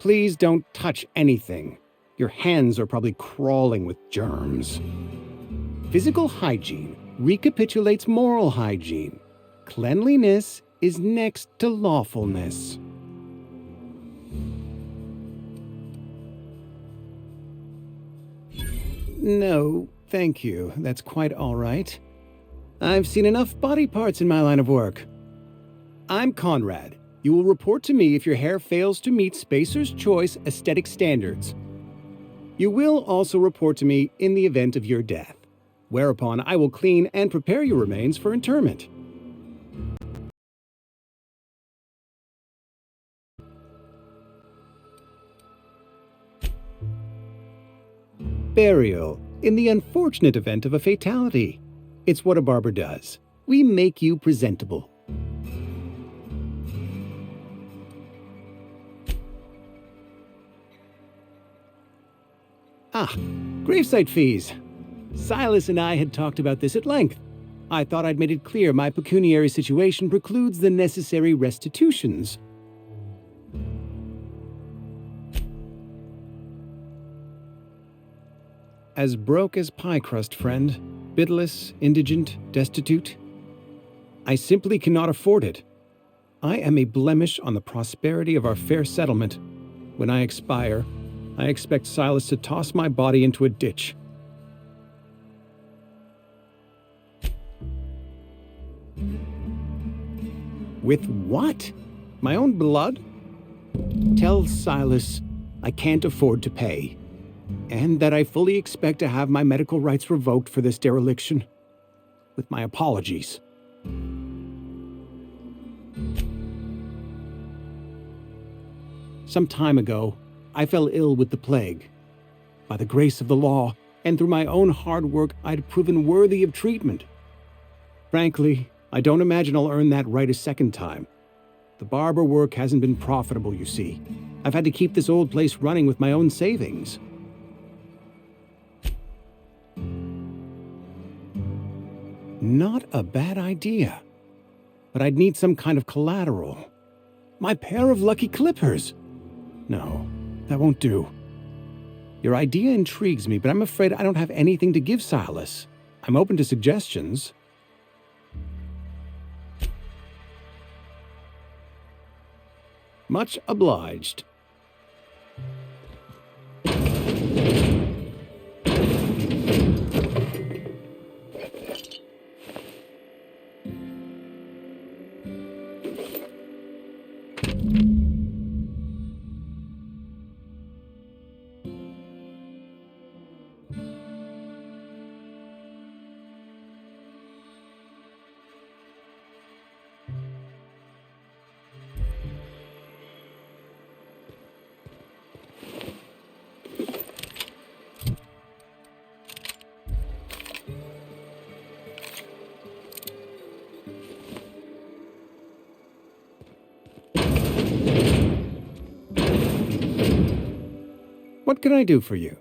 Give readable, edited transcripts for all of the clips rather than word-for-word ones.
Please don't touch anything. Your hands are probably crawling with germs. Physical hygiene recapitulates moral hygiene. Cleanliness is next to lawfulness. No, thank you. That's quite all right. I've seen enough body parts in my line of work. I'm Conrad. You will report to me if your hair fails to meet Spacer's Choice aesthetic standards. You will also report to me in the event of your death, whereupon I will clean and prepare your remains for interment. Burial, in the unfortunate event of a fatality. It's what a barber does. We make you presentable. Gravesite fees. Silas and I had talked about this at length. I thought I'd made it clear my pecuniary situation precludes the necessary restitutions. As broke as pie crust, friend. Bidless, indigent, destitute. I simply cannot afford it. I am a blemish on the prosperity of our fair settlement. When I expire, I expect Silas to toss my body into a ditch. With what? My own blood? Tell Silas I can't afford to pay, and that I fully expect to have my medical rights revoked for this dereliction. With my apologies. Some time ago, I fell ill with the plague. By the grace of the law, and through my own hard work, I'd proven worthy of treatment. Frankly, I don't imagine I'll earn that right a second time. The barber work hasn't been profitable, you see. I've had to keep this old place running with my own savings. Not a bad idea. But I'd need some kind of collateral. My pair of lucky clippers! No, that won't do. Your idea intrigues me, but I'm afraid I don't have anything to give Silas. I'm open to suggestions. Much obliged. What can I do for you?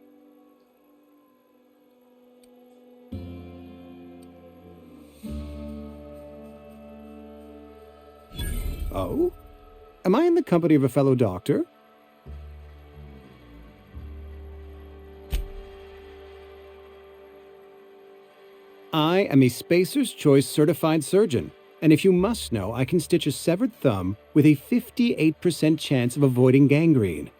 Oh? Am I in the company of a fellow doctor? I am a Spacer's Choice certified surgeon, and if you must know, I can stitch a severed thumb with a 58% chance of avoiding gangrene.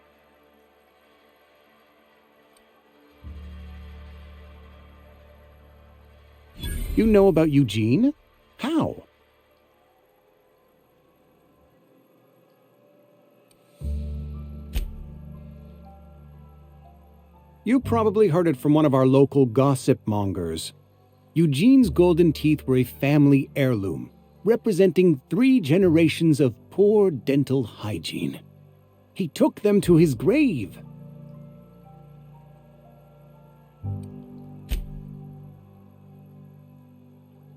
You know about Eugene? How? You probably heard it from one of our local gossip mongers. Eugene's golden teeth were a family heirloom, representing 3 generations of poor dental hygiene. He took them to his grave.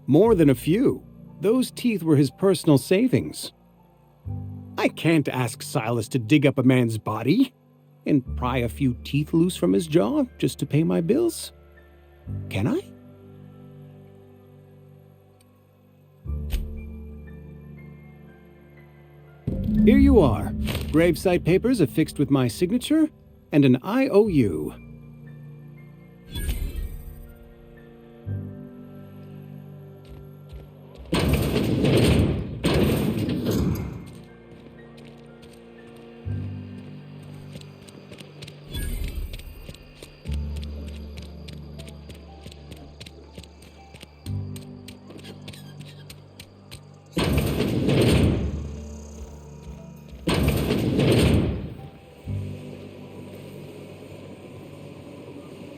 More than a few. Those teeth were his personal savings. I can't ask Silas to dig up a man's body and pry a few teeth loose from his jaw just to pay my bills. Can I? Here you are. Gravesite papers affixed with my signature and an IOU.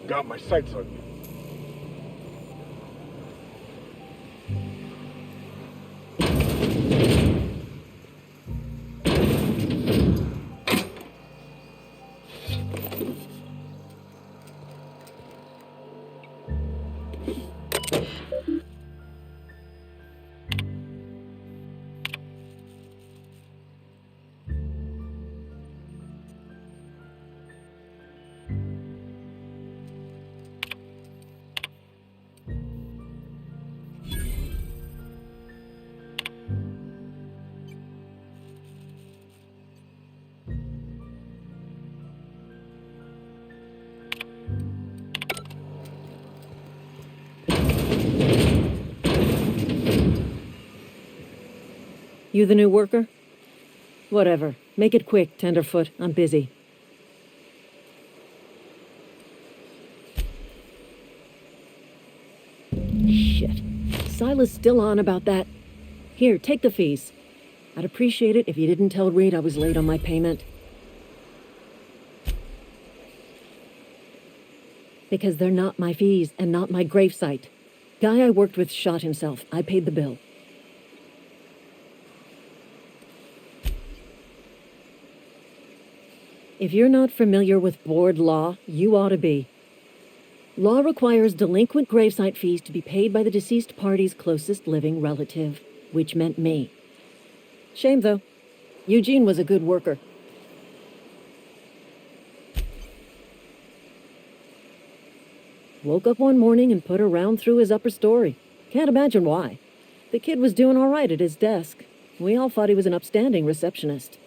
Got my sights on you. You the new worker? Whatever. Make it quick, Tenderfoot. I'm busy. Shit. Silas still on about that. Here, take the fees. I'd appreciate it if you didn't tell Reed I was late on my payment. Because they're not my fees and not my gravesite. Guy I worked with shot himself. I paid the bill. If you're not familiar with board law, you ought to be. Law requires delinquent gravesite fees to be paid by the deceased party's closest living relative, which meant me. Shame, though. Eugene was a good worker. Woke up one morning and put a round through his upper story. Can't imagine why. The kid was doing all right at his desk. We all thought he was an upstanding receptionist.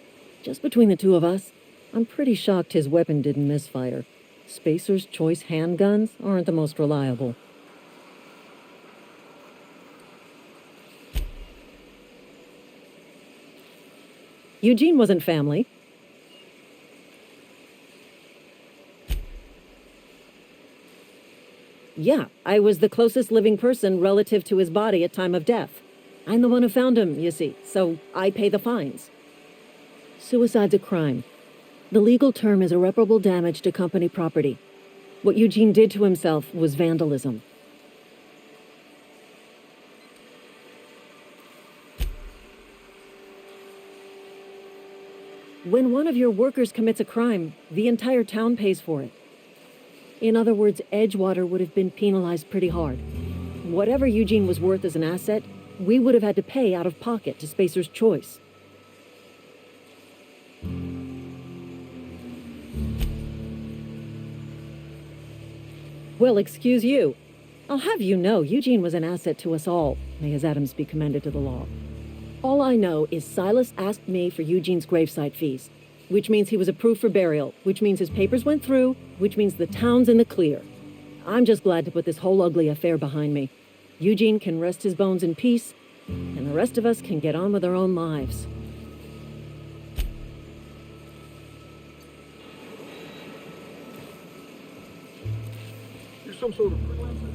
Just between the two of us, I'm pretty shocked his weapon didn't misfire. Spacer's Choice handguns aren't the most reliable. Eugene wasn't family. Yeah, I was the closest living person relative to his body at time of death. I'm the one who found him, you see, so I pay the fines. Suicide's a crime. The legal term is irreparable damage to company property. What Eugene did to himself was vandalism. When one of your workers commits a crime, the entire town pays for it. In other words, Edgewater would have been penalized pretty hard. Whatever Eugene was worth as an asset, we would have had to pay out of pocket to Spacer's Choice. Well, excuse you. I'll have you know Eugene was an asset to us all. May his atoms be commended to the law. All I know is Silas asked me for Eugene's gravesite fees, which means he was approved for burial, which means his papers went through, which means the town's in the clear. I'm just glad to put this whole ugly affair behind me. Eugene can rest his bones in peace, and the rest of us can get on with our own lives. You some sort of freelancer?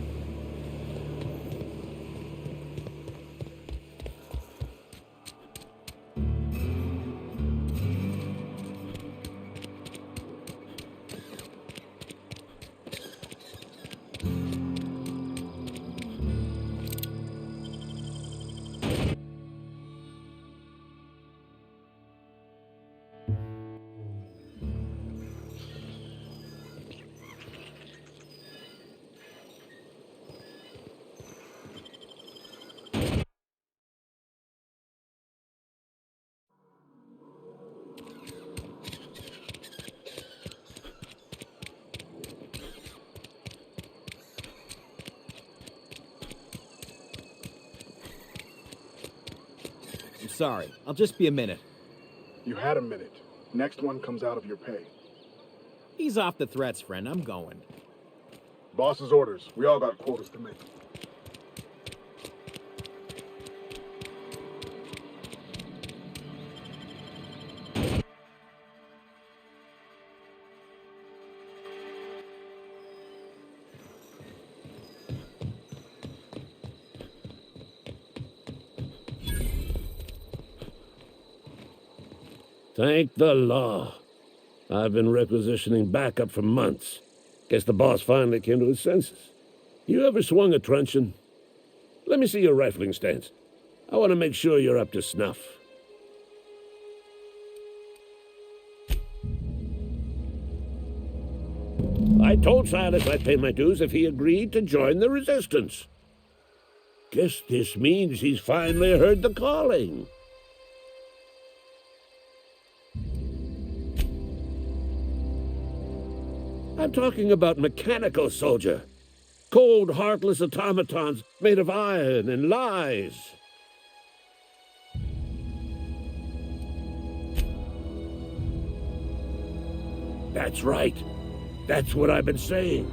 I'm sorry. I'll just be a minute. You had a minute. Next one comes out of your pay. Ease off the threats, friend. I'm going. Boss's orders. We all got quotas to make. Thank the law. I've been requisitioning backup for months. Guess the boss finally came to his senses. You ever swung a truncheon? Let me see your rifling stance. I want to make sure you're up to snuff. I told Silas I'd pay my dues if he agreed to join the resistance. Guess this means he's finally heard the calling. I'm talking about mechanical soldier. Cold, heartless automatons made of iron and lies. That's right. That's what I've been saying.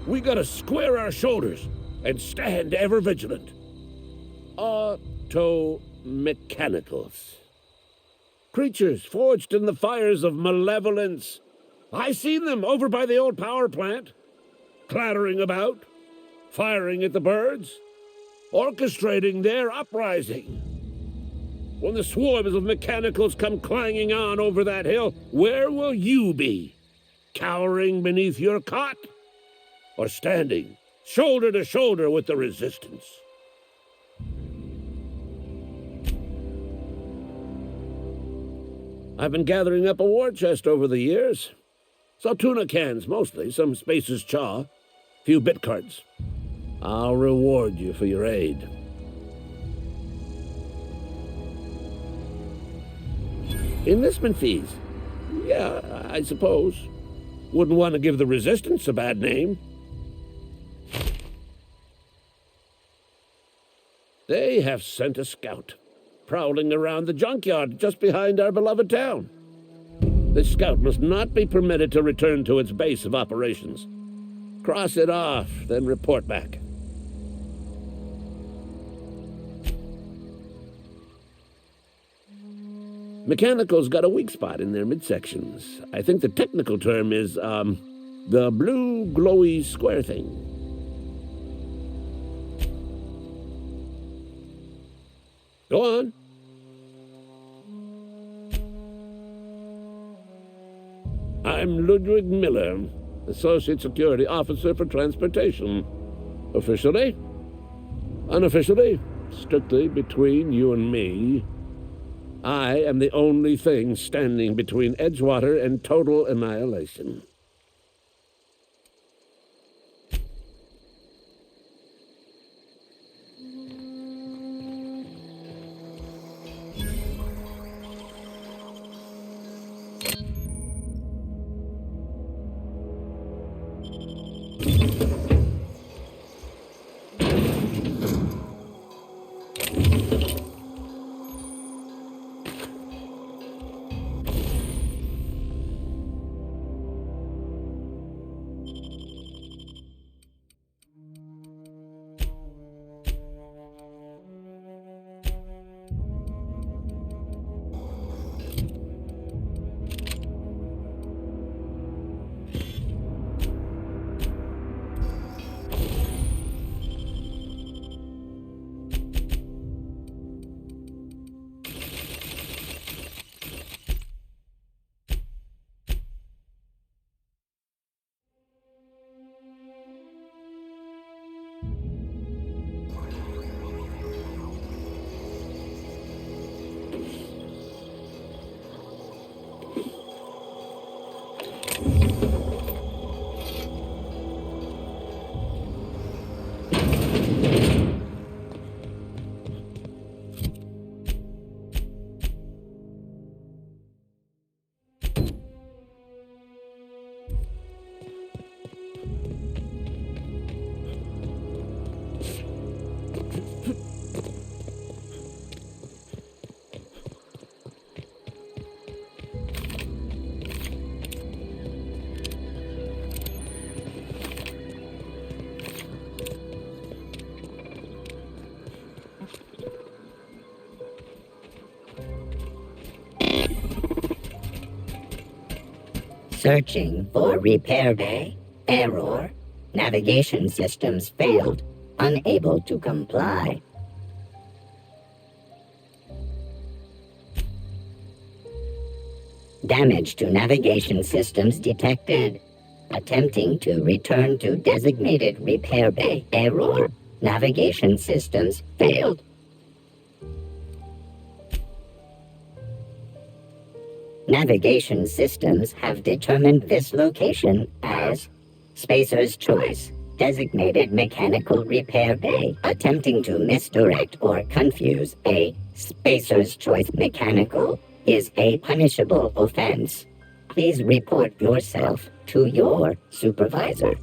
We gotta square our shoulders and stand ever vigilant. Auto-mechanicals. Creatures forged in the fires of malevolence. I seen them over by the old power plant, clattering about, firing at the birds, orchestrating their uprising. When the swarms of mechanicals come clanging on over that hill, where will you be? Cowering beneath your cot? Or standing, shoulder to shoulder with the resistance? I've been gathering up a war chest over the years. Saw tuna cans, mostly, some Spacer's chaw, few bit cards. I'll reward you for your aid. Enlistment fees? Yeah, I suppose. Wouldn't want to give the resistance a bad name. They have sent a scout, prowling around the junkyard just behind our beloved town. This scout must not be permitted to return to its base of operations. Cross it off, then report back. Mechanicals got a weak spot in their midsections. I think the technical term is, the blue glowy square thing. Go on. I'm Ludwig Miller, Associate Security Officer for Transportation. Officially? Unofficially? Strictly between you and me. I am the only thing standing between Edgewater and total annihilation. Searching for repair bay. Error. Navigation systems failed. Unable to comply. Damage to navigation systems detected. Attempting to return to designated repair bay. Error. Navigation systems failed. Navigation systems have determined this location as Spacer's Choice, designated mechanical repair bay. Attempting to misdirect or confuse a Spacer's Choice mechanical is a punishable offense. Please report yourself to your supervisor.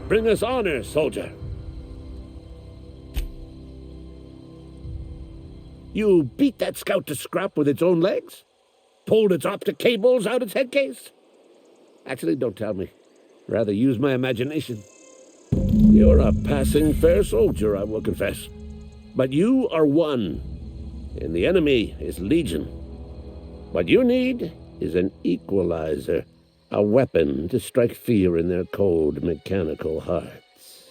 Bring us honor, soldier. You beat that scout to scrap with its own legs? Pulled its optic cables out its head case? Actually, don't tell me. Rather use my imagination. You're a passing fair soldier, I will confess. But you are one, and the enemy is legion. What you need is an equalizer. A weapon to strike fear in their cold, mechanical hearts.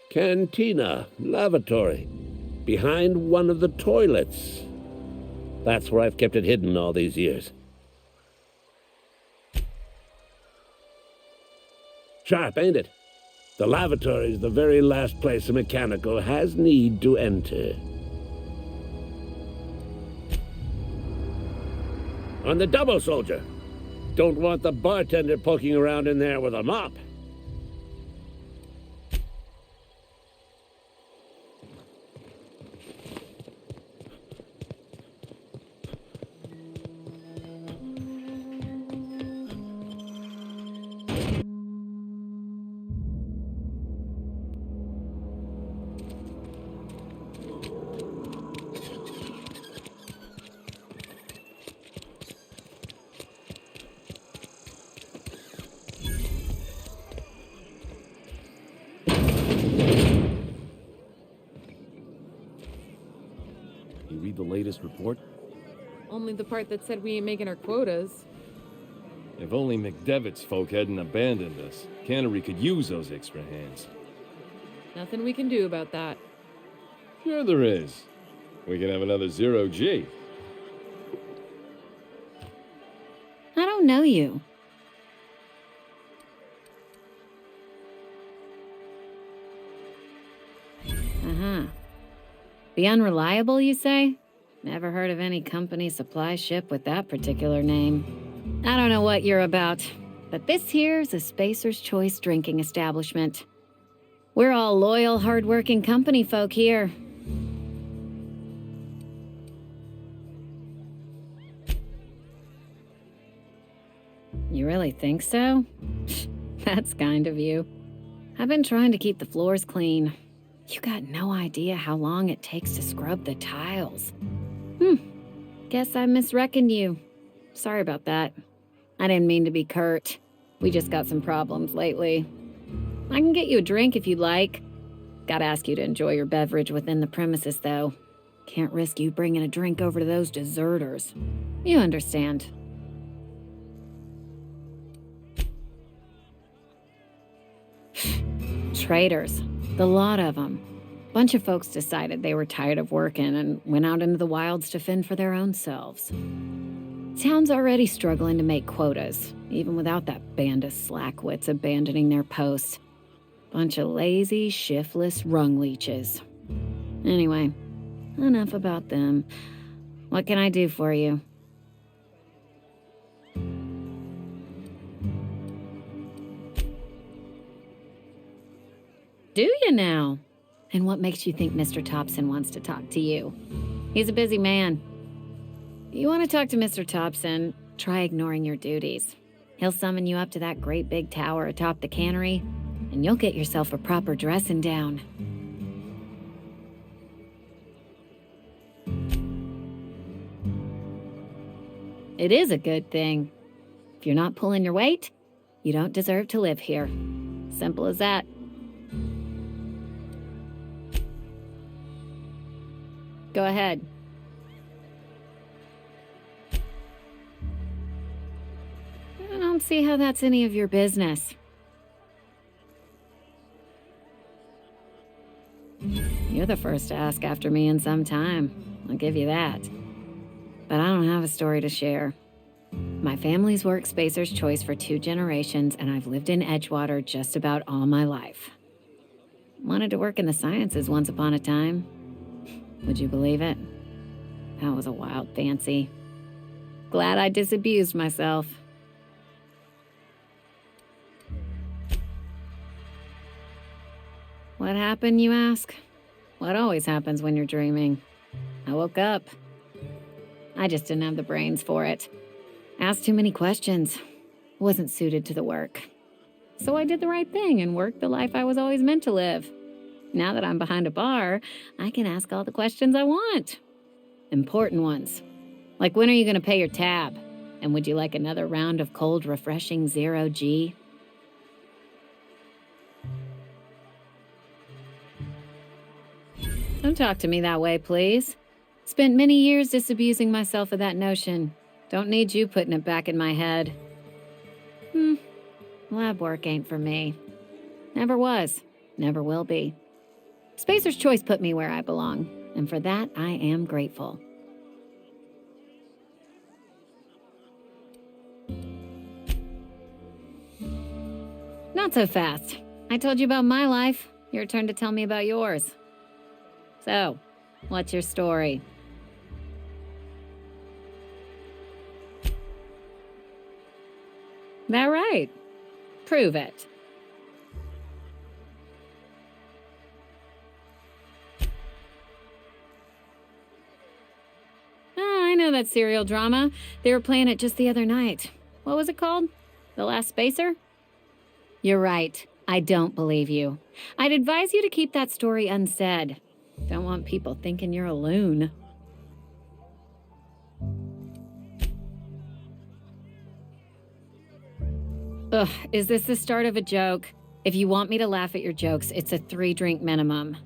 Cantina, lavatory, behind one of the toilets. That's where I've kept it hidden all these years. Sharp, ain't it? The lavatory is the very last place a mechanical has need to enter. On the double, soldier. Don't want the bartender poking around in there with a mop. The latest report? Only the part that said we ain't making our quotas. If only McDevitt's folk hadn't abandoned us. Cannery could use those extra hands. Nothing we can do about that. Sure there is. We can have another 0G. I don't know you. Uh-huh. The Unreliable, you say? Never heard of any company supply ship with that particular name. I don't know what you're about, but this here's a Spacer's Choice drinking establishment. We're all loyal, hard-working company folk here. You really think so? That's kind of you. I've been trying to keep the floors clean. You got no idea how long it takes to scrub the tiles. Guess I misreckoned you. Sorry about that. I didn't mean to be curt. We just got some problems lately. I can get you a drink if you'd like. Gotta ask you to enjoy your beverage within the premises, though. Can't risk you bringing a drink over to those deserters. You understand. Traitors. The lot of them. Bunch of folks decided they were tired of working and went out into the wilds to fend for their own selves. Town's already struggling to make quotas, even without that band of slackwits abandoning their posts. Bunch of lazy, shiftless rung leeches. Anyway, enough about them. What can I do for you? Do you now? And what makes you think Mr. Thompson wants to talk to you? He's a busy man. You want to talk to Mr. Thompson, try ignoring your duties. He'll summon you up to that great big tower atop the cannery, and you'll get yourself a proper dressing down. It is a good thing. If you're not pulling your weight, you don't deserve to live here. Simple as that. Go ahead. I don't see how that's any of your business. You're the first to ask after me in some time. I'll give you that. But I don't have a story to share. My family's worked Spacer's Choice for 2 generations, and I've lived in Edgewater just about all my life. Wanted to work in the sciences once upon a time. Would you believe it? That was a wild fancy. Glad I disabused myself. What happened, you ask? What always happens when you're dreaming? I woke up. I just didn't have the brains for it. Asked too many questions. Wasn't suited to the work. So I did the right thing and worked the life I was always meant to live. Now that I'm behind a bar, I can ask all the questions I want. Important ones. Like, when are you going to pay your tab? And would you like another round of cold, refreshing 0G? Don't talk to me that way, please. Spent many years disabusing myself of that notion. Don't need you putting it back in my head. Lab work ain't for me. Never was. Never will be. Spacer's Choice put me where I belong, and for that I am grateful. Not so fast. I told you about my life. Your turn to tell me about yours. So, what's your story? That right? Prove it. I know that serial drama. They were playing it just the other night. What was it called? The Last Spacer? You're right. I don't believe you. I'd advise you to keep that story unsaid. Don't want people thinking you're a loon. Ugh, is this the start of a joke? If you want me to laugh at your jokes, it's a 3-drink minimum.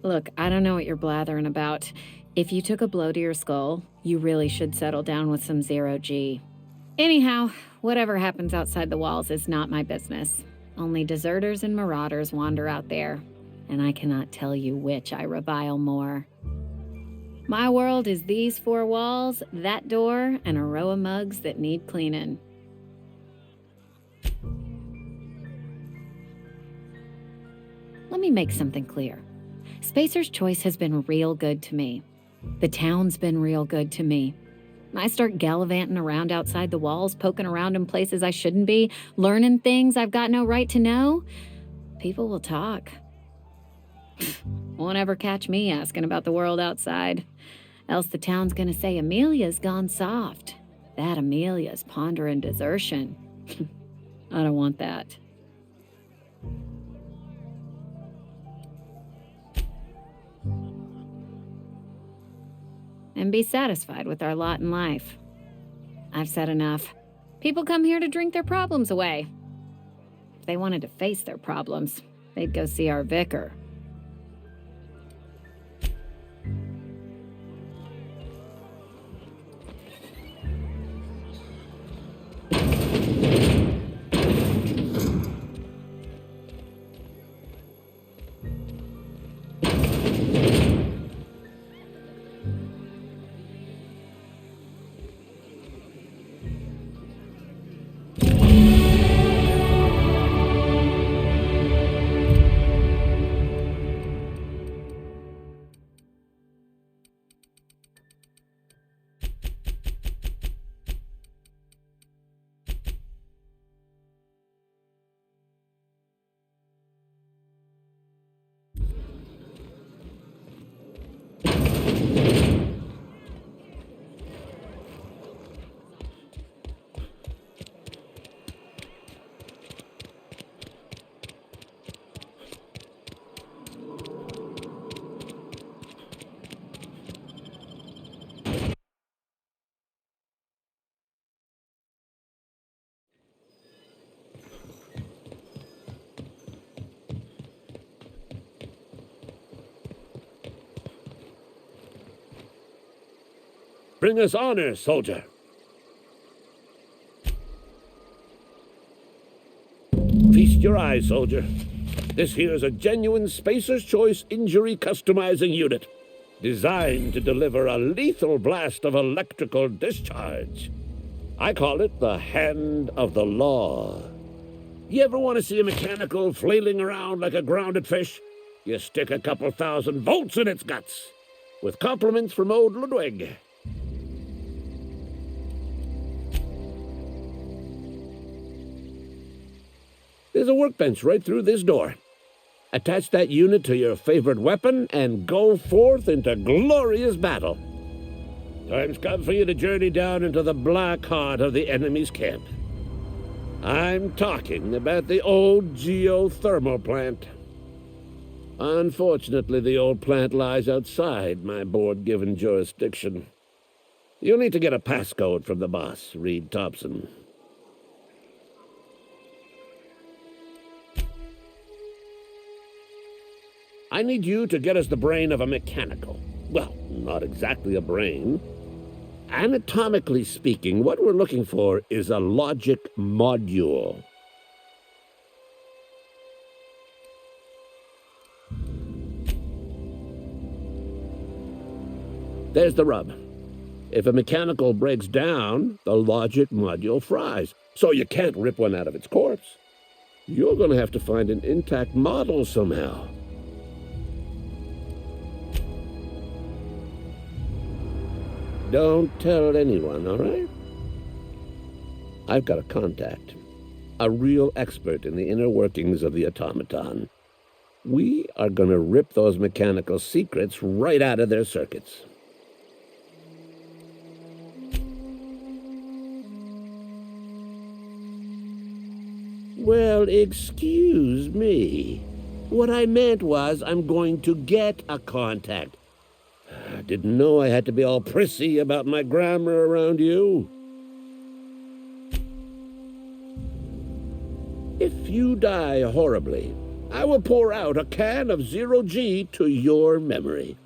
Look, I don't know what you're blathering about. If you took a blow to your skull, you really should settle down with some 0G. Anyhow, whatever happens outside the walls is not my business. Only deserters and marauders wander out there, and I cannot tell you which I revile more. My world is these 4 walls, that door, and a row of mugs that need cleaning. Let me make something clear. Spacer's Choice has been real good to me. The town's been real good to me. I start gallivanting around outside the walls, poking around in places I shouldn't be, learning things I've got no right to know. People will talk. Won't ever catch me asking about the world outside. Else the town's gonna say Amelia's gone soft. That Amelia's pondering desertion. I don't want that. And be satisfied with our lot in life. I've said enough. People come here to drink their problems away. If they wanted to face their problems, they'd go see our vicar. Bring us honor, soldier. Feast your eyes, soldier. This here's a genuine Spacer's Choice injury customizing unit, designed to deliver a lethal blast of electrical discharge. I call it the Hand of the Law. You ever want to see a mechanical flailing around like a grounded fish? You stick a couple thousand volts in its guts. With compliments from old Ludwig. There's a workbench right through this door. Attach that unit to your favorite weapon and go forth into glorious battle. Time's come for you to journey down into the black heart of the enemy's camp. I'm talking about the old geothermal plant. Unfortunately, the old plant lies outside my board-given jurisdiction. You'll need to get a passcode from the boss, Reed Thompson. I need you to get us the brain of a mechanical. Well, not exactly a brain. Anatomically speaking, what we're looking for is a logic module. There's the rub. If a mechanical breaks down, the logic module fries. So you can't rip one out of its corpse. You're going to have to find an intact model somehow. Don't tell anyone, all right? I've got a contact. A real expert in the inner workings of the automaton. We are going to rip those mechanical secrets right out of their circuits. Well, excuse me. What I meant was I'm going to get a contact. I didn't know I had to be all prissy about my grammar around you. If you die horribly, I will pour out a can of 0G to your memory.